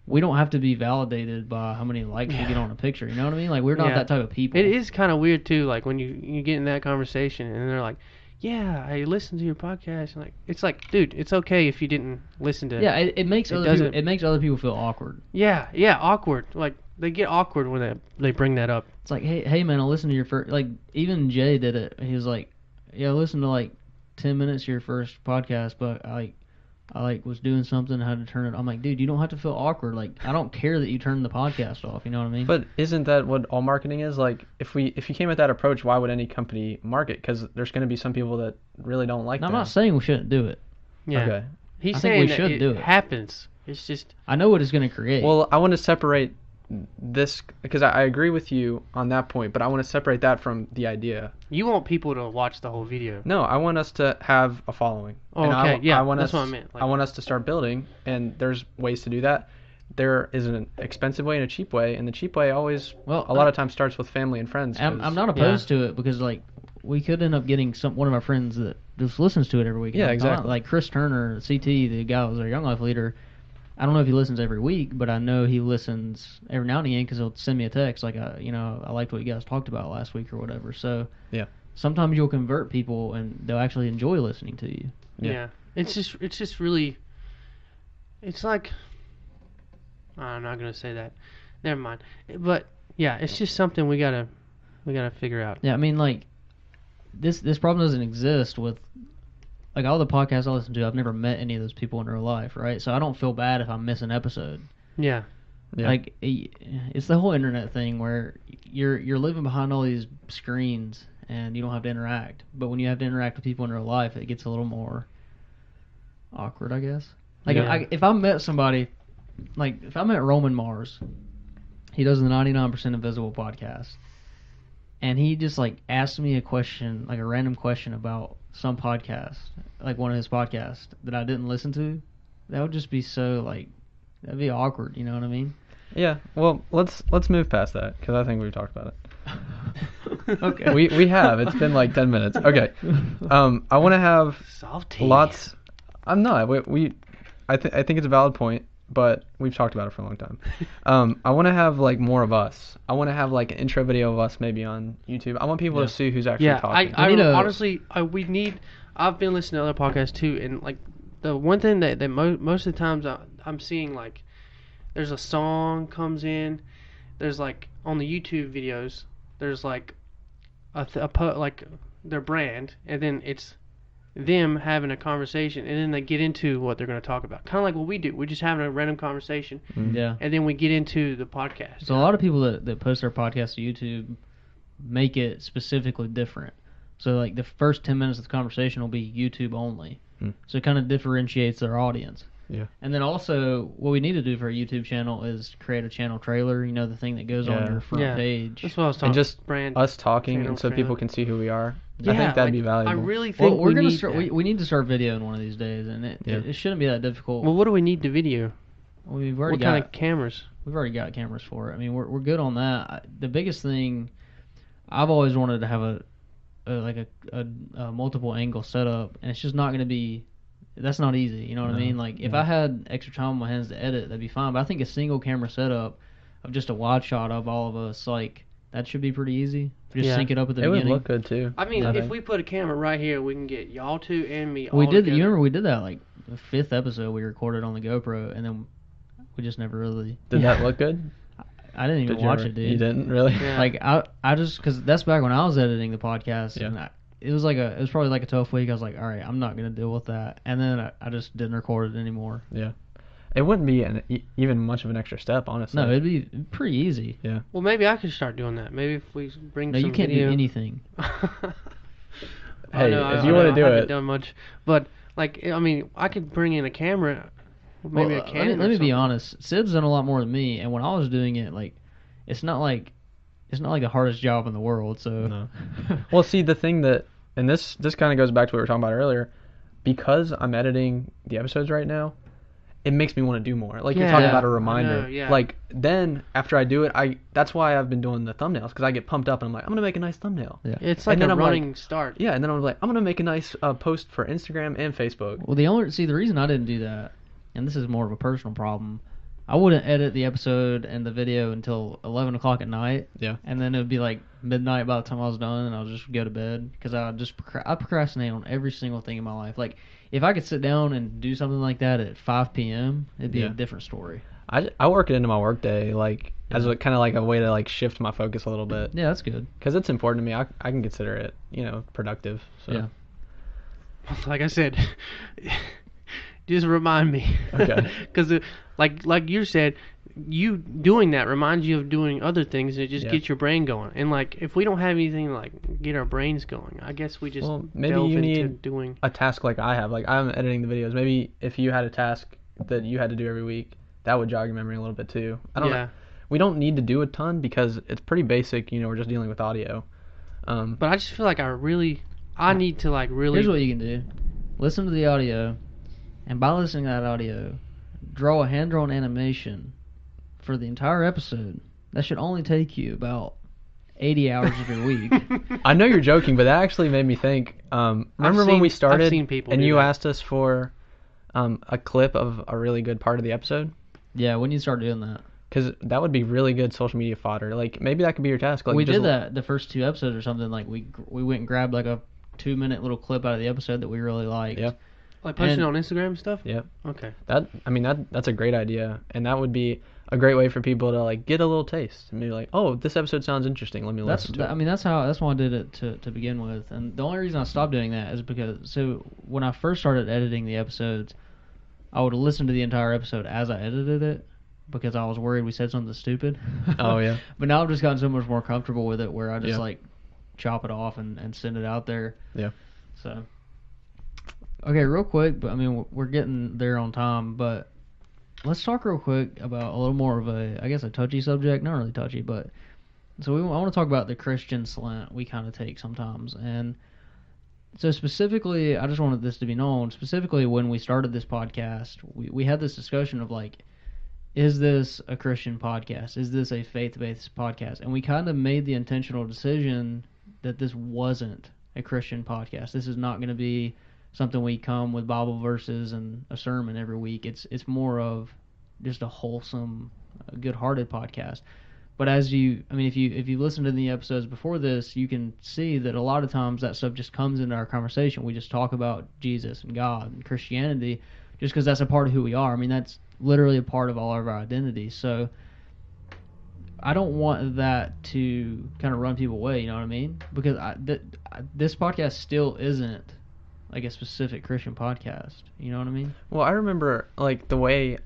we don't have to be validated by how many likes we get on a picture. You know what I mean? Like, we're not that type of people. It is kind of weird too. Like when you get in that conversation and they're like, "Yeah, I listened to your podcast." And like, it's like, dude, it's okay if you didn't listen to. Yeah, it makes other people feel awkward. Yeah, awkward. Like they get awkward when they bring that up. It's like, hey man, I listened to your first. Like even Jay did it. He was like, yeah, I listened to like 10 minutes of your first podcast, but I I like was doing something, I had to turn it. I'm like, dude, you don't have to feel awkward. Like, I don't care that you turned the podcast off. You know what I mean? But isn't that what all marketing is? Like, if you came at that approach, why would any company market? Because there's going to be some people that really don't like No, I'm that. not saying we shouldn't do it. Yeah. Okay. He's I think saying we that should do it. happens. It's just I know what it's going to create. Well, I want to separate this because I agree with you on that point, but I want to separate that from the idea. you want people to watch the whole video. No, I want us to have a following. Oh, And okay. Yeah, I want that's us, what I meant. I want us to start building, and there's ways to do that. There is an expensive way and a cheap way, and the cheap way always, Well, a lot of times starts with family and friends. I'm not opposed to it because like we could end up getting one of our friends that just listens to it every week. Yeah, Like, exactly. Like Chris Turner, CT, the guy who was our Young Life leader. I don't know if he listens every week, but I know he listens every now and again because he'll send me a text like, I liked what you guys talked about last week or whatever. So Yeah. sometimes you'll convert people and they'll actually enjoy listening to you. Yeah. It's just really. It's like. I'm not gonna say that. Never mind. But yeah, it's just something we gotta figure out. Yeah, I mean like this problem doesn't exist with like all the podcasts I listen to. I've never met any of those people in real life, right? So I don't feel bad if I miss an episode. Yeah. Yeah. Like it's the whole internet thing where you're living behind all these screens and you don't have to interact. But when you have to interact with people in real life, it gets a little more awkward, I guess. Like Yeah. if I met somebody, like if I met Roman Mars, he does the 99% Invisible podcast, and he just like asked me a question, like a random question about some podcast, like one of his podcasts that I didn't listen to. That would just be so like that'd be awkward. You know what I mean? Yeah. Well, let's move past that because I think we've talked about it. Okay. We have. It's been like 10 minutes. Okay. I want to have Salty. lots. I'm not. I think it's a valid point, but we've talked about it for a long time. I want to have like more of us. I want to have like an intro video of us maybe on YouTube. I want people Yeah. to see who's actually Yeah, talking. honestly, we need. I've been listening to other podcasts too, and like the one thing that most of the times I'm seeing like there's a song comes in, there's like on the YouTube videos, there's like like their brand, and then it's them having a conversation, and then they get into what they're going to talk about. Kind of like what we do. We're just having a random conversation, Yeah. and then we get into the podcast. So a lot of people that post their podcast to YouTube make it specifically different. So like the first 10 minutes of the conversation will be YouTube only. So it kind of differentiates their audience. Yeah. And then also what we need to do for a YouTube channel is create a channel trailer, the thing that goes on Yeah. your front Yeah. page. That's what I was talking. And just brand. us talking, channel and so trailer. people can see who we are. Yeah, I think that'd like, be valuable. I really Well, think we're gonna need start. that. We need to start videoing one of these days, and it shouldn't be that difficult. Well, what do we need to video? We've already What got kind of cameras? we've already got cameras for it. I mean, we're good on that. The biggest thing I've always wanted to have a multiple angle setup, and it's just not going to be. That's not easy. You know what I No, mean? Like if no. I had extra time on my hands to edit, that'd be fine. But I think a single camera setup of just a wide shot of all of us, like that should be pretty easy. Just Yeah. sync it up at the It would beginning. look good too. I mean, I if think. we put a camera right here, we can get y'all two and me. We all did. together. You remember we did that like the 5th episode we recorded on the GoPro, and then we just never really. Did that look good? I didn't even Did you watch ever- it, dude. You didn't really? Yeah. Like I just because that's back when I was editing the podcast. Yeah. And it was probably like a tough week. I was like, all right, I'm not gonna deal with that. And then I just didn't record it anymore. Yeah. It wouldn't be even much of an extra step, honestly. No, it'd be pretty easy. Yeah. Well, maybe I could start doing that. Maybe if we bring No, some you can't video. do anything. Hey, I if you want to do I haven't it, done much, but like I mean, I could bring in a camera, maybe Well, a Canon. Let or me be something. honest. Sid's done a lot more than me, and when I was doing it, like, it's not like the hardest job in the world. So. No. Well, see, the thing that, and this kind of goes back to what we were talking about earlier, because I'm editing the episodes right now, it makes me want to do more. Like you're Yeah. talking Yeah. about a I reminder. know, yeah. Like then after I do it, that's why I've been doing the thumbnails because I get pumped up and I'm like, I'm gonna make a nice thumbnail. Yeah. It's like And then a I'm like- running start. Yeah, and then I'm like, I'm gonna make a nice post for Instagram and Facebook. Well, the reason I didn't do that, and this is more of a personal problem, I wouldn't edit the episode and the video until 11 o'clock at night. Yeah. And then it would be like midnight by the time I was done, and I'll just go to bed because I procrastinate on every single thing in my life. Like if I could sit down and do something like that at 5 p.m., it'd be Yeah. a different story. I work it into my workday like as a kind of like a way to like shift my focus a little bit Yeah, that's good. because it's important to me. I can consider it productive. So. Yeah. Like I said, Just remind me. Okay. Because, like you said, you doing that reminds you of doing other things, and it just gets your brain going. And like, if we don't have anything to, like, get our brains going, I guess we just maybe delve you into need doing a task like I have. Like, I'm editing the videos. Maybe if you had a task that you had to do every week, that would jog your memory a little bit too. I don't know. We don't need to do a ton because it's pretty basic. We're just dealing with audio. But I just feel like I need to, like, really. Here's what you can do: listen to the audio, and by listening to that audio, draw a hand-drawn animation for the entire episode. That should only take you about 80 hours of your week. I know you're joking, but that actually made me think. Remember when we started I've seen people and do you that. asked us for a clip of a really good part of the episode? Yeah, when you start doing that. Because that would be really good social media fodder. Like, maybe that could be your task. Like, We did that the first 2 episodes or something. Like, we went and grabbed like a 2-minute little clip out of the episode that we really liked. Yeah. Like posting And- on Instagram and stuff? Yeah. Okay. That's a great idea, and that would be a great way for people to, like, get a little taste and be like, oh, this episode sounds interesting. Let me listen to it. I mean, that's why I did it to begin with. And the only reason I stopped doing that is because when I first started editing the episodes, I would listen to the entire episode as I edited it because I was worried we said something stupid. Oh, yeah. But now I've just gotten so much more comfortable with it where I just Yeah. like chop it off and send it out there. Yeah. So, okay, real quick, but I mean, we're getting there on time, but let's talk real quick about a little more of a touchy subject. Not really touchy, but so I want to talk about the Christian slant we kind of take sometimes. And so specifically, I just wanted this to be known, specifically when we started this podcast, we had this discussion of like, is this a Christian podcast? Is this a faith-based podcast? And we kind of made the intentional decision that this wasn't a Christian podcast. This is not going to be something we come with Bible verses and a sermon every week. It's more of just a wholesome, good-hearted podcast. But if you listen to the episodes before this, you can see that a lot of times that stuff just comes into our conversation. We just talk about Jesus and God and Christianity just because that's a part of who we are. I mean, that's literally a part of all of our identity. So I don't want that to kind of run people away, you know what I mean? Because this podcast still isn't like a specific Christian podcast. You know what I mean? Well, I remember, like, the way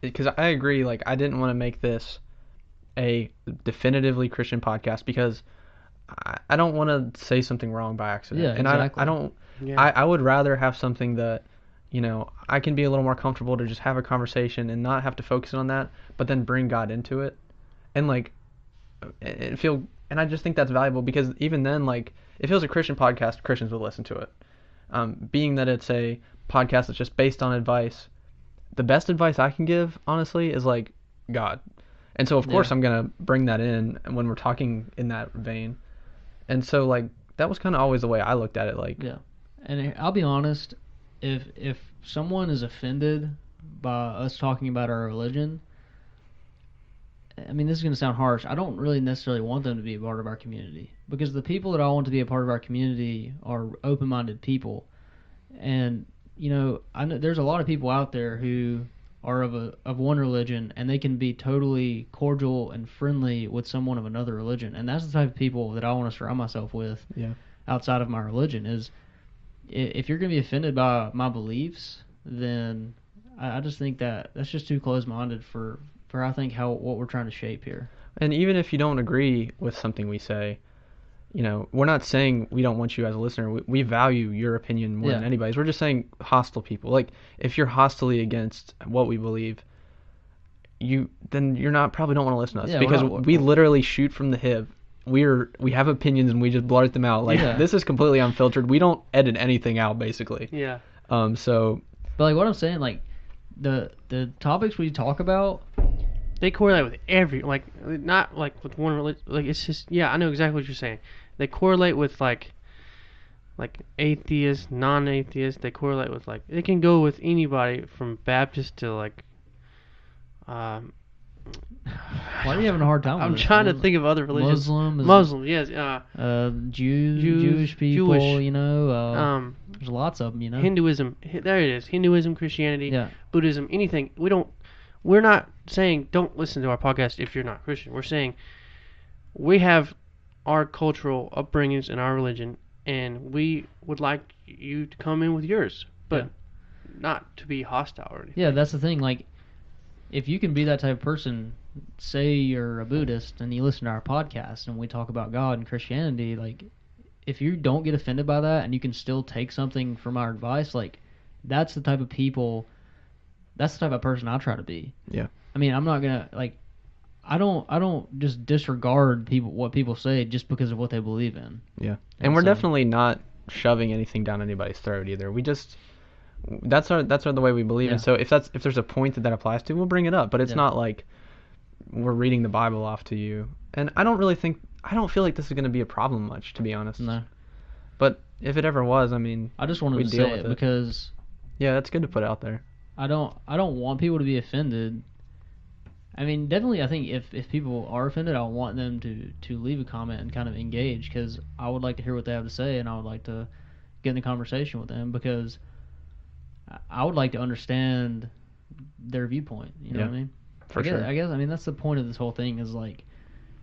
because I agree, like, I didn't want to make this a definitively Christian podcast because I don't want to say something wrong by accident. Yeah, and exactly. I don't, Yeah. I would rather have something that, I can be a little more comfortable to just have a conversation and not have to focus on that, but then bring God into it. And, like, and I just think that's valuable because even then, like, if it was a Christian podcast, Christians would listen to it. Being that it's a podcast that's just based on advice, the best advice I can give, honestly, is, like, God. And so, of course, I'm going to bring that in when we're talking in that vein. And so, like, that was kind of always the way I looked at it. Like, yeah. And I'll be honest, if someone is offended by us talking about our religion, I mean, this is going to sound harsh. I don't really necessarily want them to be a part of our community because the people that I want to be a part of our community are open-minded people. And, I know there's a lot of people out there who are of one religion and they can be totally cordial and friendly with someone of another religion. And that's the type of people that I want to surround myself with outside of my religion is if you're going to be offended by my beliefs, then I just think that's just too close-minded for I think what we're trying to shape here. And even if you don't agree with something we say, we're not saying we don't want you as a listener. We value your opinion more than anybody's. We're just saying hostile people. Like, if you're hostily against what we believe, then you're probably don't want to listen to us because we literally shoot from the hip. We have opinions and we just blurt them out. Like, this is completely unfiltered. We don't edit anything out, basically. Yeah. So. But like what I'm saying, like the topics we talk about, they correlate with not like with one religion. Like, it's just, I know exactly what you're saying. They correlate with like atheists, non-atheists. They correlate with it can go with anybody from Baptist to like. Why are you having a hard time with I'm this? trying to think of other religions. Muslim, yes. Jewish people, there's lots of them, Hinduism, there it is. Hinduism, Christianity, Yeah. Buddhism, anything. We're not saying don't listen to our podcast if you're not Christian. We're saying we have our cultural upbringings and our religion, and we would like you to come in with yours. But not to be hostile or anything. Yeah, that's the thing. Like, if you can be that type of person, say you're a Buddhist and you listen to our podcast and we talk about God and Christianity, like, if you don't get offended by that and you can still take something from our advice, like, that's the type of people, that's the type of person I try to be. Yeah. I mean, I'm not gonna like, I don't just disregard what people say just because of what they believe in. Yeah. And we're definitely not shoving anything down anybody's throat either. We just that's the way we believe. Yeah. And so if there's a point that applies to, we'll bring it up. But it's not like we're reading the Bible off to you. And I don't feel like this is going to be a problem much, to be honest. No. But if it ever was, I mean, I just wanted we'd to deal say with it it. because yeah, that's good to put out there. I don't want people to be offended. I mean, definitely, I think if people are offended, I want them to leave a comment and kind of engage, because I would like to hear what they have to say, and I would like to get in the conversation with them, because I would like to understand their viewpoint. You know what I mean? For sure. I guess, I mean, that's the point of this whole thing, is like,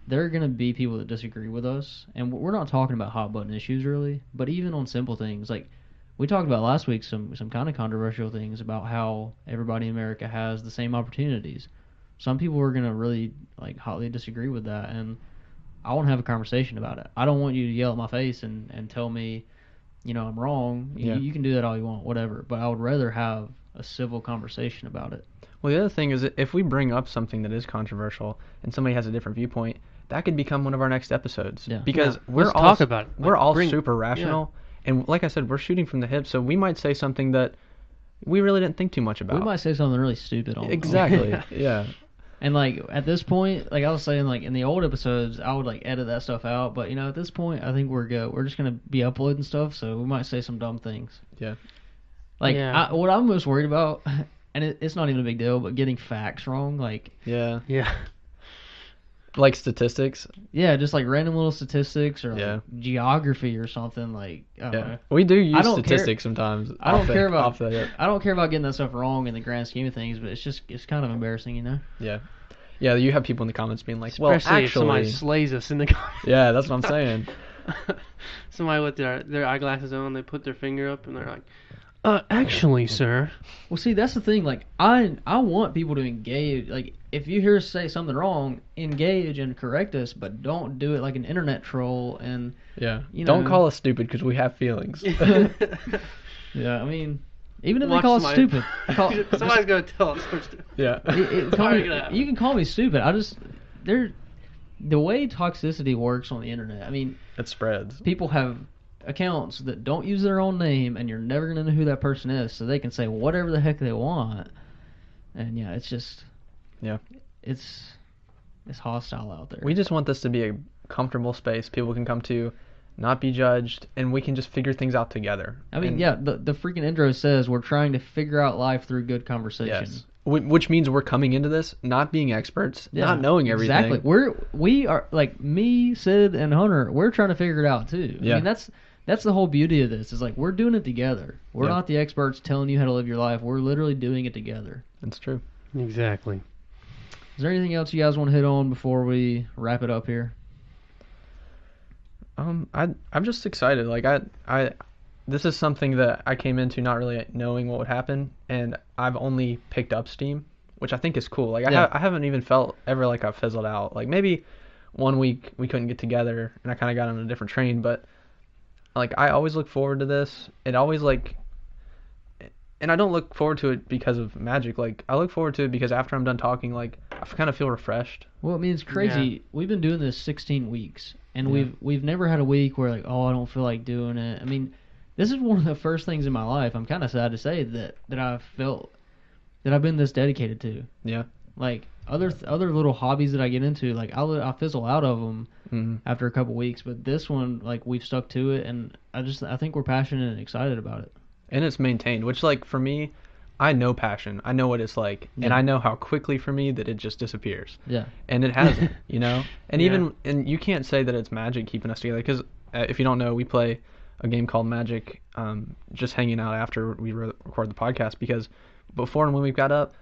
there are going to be people that disagree with us, and we're not talking about hot button issues really, but even on simple things, like we talked about last week, some kind of controversial things about how everybody in America has the same opportunities. Some people are going to really like hotly disagree with that, and I want to have a conversation about it. I don't want you to yell at my face and tell me, you know, I'm wrong. Yeah. You can do that all you want, whatever, but I would rather have a civil conversation about it. Well, the other thing is that if we bring up something that is controversial and somebody has a different viewpoint, that could become one of our next episodes. Yeah. Because Yeah, we're let's all talk about it. We're Like, all bring- super rational, and like I said, we're shooting from the hip, so we might say something that we really didn't think too much about. We might say something really stupid on Exactly. Yeah. And like at this point, like I was saying, like in the old episodes, I would like edit that stuff out. But you know, at this point, I think we're good. We're just gonna be uploading stuff, so we might say some dumb things. Yeah. Like Yeah. what I'm most worried about, and it's not even a big deal, but getting facts wrong. Like Yeah. Yeah. Like statistics. yeah, just like random little statistics or like Yeah. geography or something. Like I don't know. We do use I don't care- statistics sometimes. I don't off the- care about off the hip. I don't care about getting that stuff wrong in the grand scheme of things, but it's kind of embarrassing, you know. Yeah. Yeah, you have people in the comments being like, well, Especially if somebody actually. slays us in the comments. Yeah, that's what I'm saying. Somebody with their eyeglasses on, they put their finger up and they're like, actually, sir. Well, see, that's the thing. Like, I want people to engage. Like, if you hear us say something wrong, engage and correct us, but don't do it like an internet troll. And Yeah. You Don't know. call us stupid because we have feelings. yeah, I mean, even if Watch they call us somebody- stupid, call, Somebody's gonna tell us we're stupid. Yeah. call Already me- gonna happen. you can call me stupid. The way toxicity works on the internet. I mean, It spreads. people have accounts that don't use their own name, and you're never gonna know who that person is, so they can say whatever the heck they want. And yeah, it's just Yeah. it's hostile out there. We just want this to be a comfortable space people can come to, not be judged, and we can just figure things out together. I mean, And- yeah, the freaking intro says we're trying to figure out life through good conversation. Yes. Which means we're coming into this not being experts, Yeah, not knowing everything. Exactly. We are like me, Sid, and Hunter. We're trying to figure it out too. Yeah. I mean, that's the whole beauty of this. Is like we're doing it together. We're Yeah. not the experts telling you how to live your life. We're literally doing it together. That's true. Exactly. Is there anything else you guys want to hit on before we wrap it up here? I'm just excited. Like this is something that I came into not really knowing what would happen, and I've only picked up steam, which I think is cool. Like Yeah. I haven't even felt ever like I've fizzled out. Like maybe one week we couldn't get together, and I kind of got on a different train, but like I always look forward to this. It always like, and I don't look forward to it because of magic. Like I look forward to it because after I'm done talking, like I kind of feel refreshed. Well, I mean, it's crazy. Yeah. We've been doing this 16 weeks, and Yeah. we've never had a week where like, oh, I don't feel like doing it. I mean, this is one of the first things in my life. I'm kind of sad to say that I've felt that I've been this dedicated to. Yeah. Like other little hobbies that I get into, like I fizzle out of them Mm-hmm. after a couple weeks. But this one, like we've stuck to it, and I think we're passionate and excited about it. And it's maintained, which like for me, I know passion. I know what it's like, and Yeah. I know how quickly for me that it just disappears. Yeah. And it hasn't, you know. And Yeah. even and you can't say that it's magic keeping us together because if you don't know, we play a game called Magic, just hanging out after we record the podcast because before and when we've got up,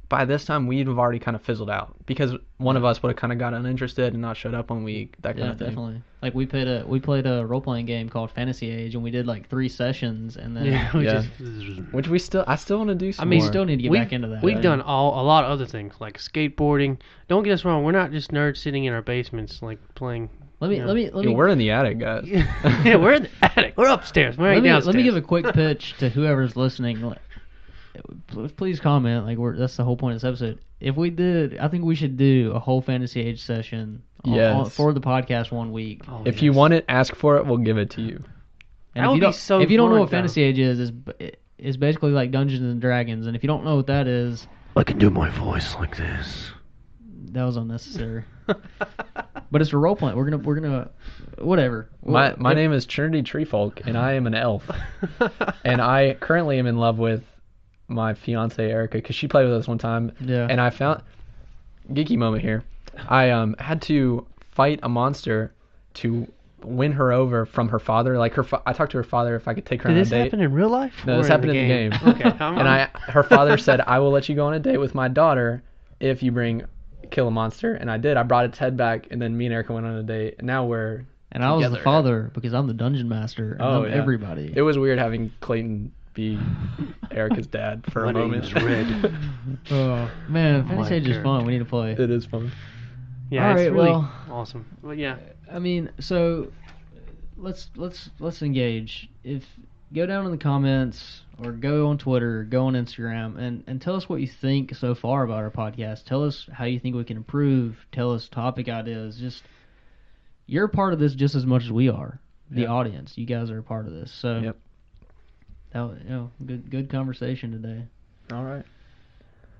by this time we'd have already kind of fizzled out because one of us would have kind of got uninterested and not showed up one week, that kind Yeah, of thing. definitely. Like we played a role playing game called Fantasy Age, and we did like 3 sessions, and then Yeah. Which I still want to do some we more. still need to get back into that. We've done a lot of other things like skateboarding. Don't get us wrong, we're not just nerds sitting in our basements like playing. Let me Yeah, we're in the attic, guys. Yeah, we're in the attic. We're upstairs. We're downstairs. let me give a quick pitch to whoever's listening. Please comment. Like that's the whole point of this episode. If we did, I think we should do a whole Fantasy Age session for the podcast 1 week. Oh, If you want it, ask for it. We'll give it to you. And That would be so if you don't know fun, what Fantasy Age is basically like Dungeons and Dragons. And if you don't know what that is, I can do my voice like this. that was unnecessary. But it's a role playing. We're gonna whatever. My name is Trinity Treefolk, and I am an elf. And I currently am in love with my fiance Erica because she played with us one time. Yeah. And I found geeky moment here. I had to fight a monster to win her over from her father. Like I talked to her father if I could take her Did on a this date. happen in real life? No, or this happened in the game. Okay. And her father said, I will let you go on a date with my daughter if you kill a monster. And I did. I brought its head back, and then me and Erica went on a date. And now we're And I was the together. father because I'm the dungeon master. And I'm everybody. It was weird having Clayton be Erica's dad for a moment. Red. Oh man, Fantasy Age is character. fun. We need to play. It is fun. Yeah, All it's right, really well- awesome. But yeah, I mean, so let's engage. If go down in the comments or go on Twitter, go on Instagram, and tell us what you think so far about our podcast. Tell us how you think we can improve. Tell us topic ideas. Just you're a part of this just as much as we are. The audience, you guys are a part of this. So, Yep. that was, good conversation today. All right.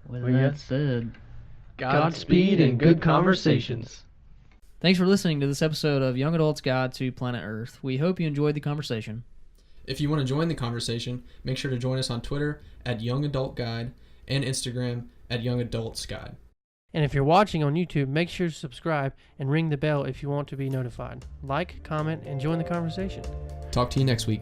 With Well, that yeah. said, Godspeed and good conversations. thanks for listening to this episode of Young Adults Guide to Planet Earth. We hope you enjoyed the conversation. If you want to join the conversation, make sure to join us on Twitter at Young Adult Guide and Instagram at Young Adults Guide. and if you're watching on YouTube, make sure to subscribe and ring the bell if you want to be notified. Like, comment, and join the conversation. Talk to you next week.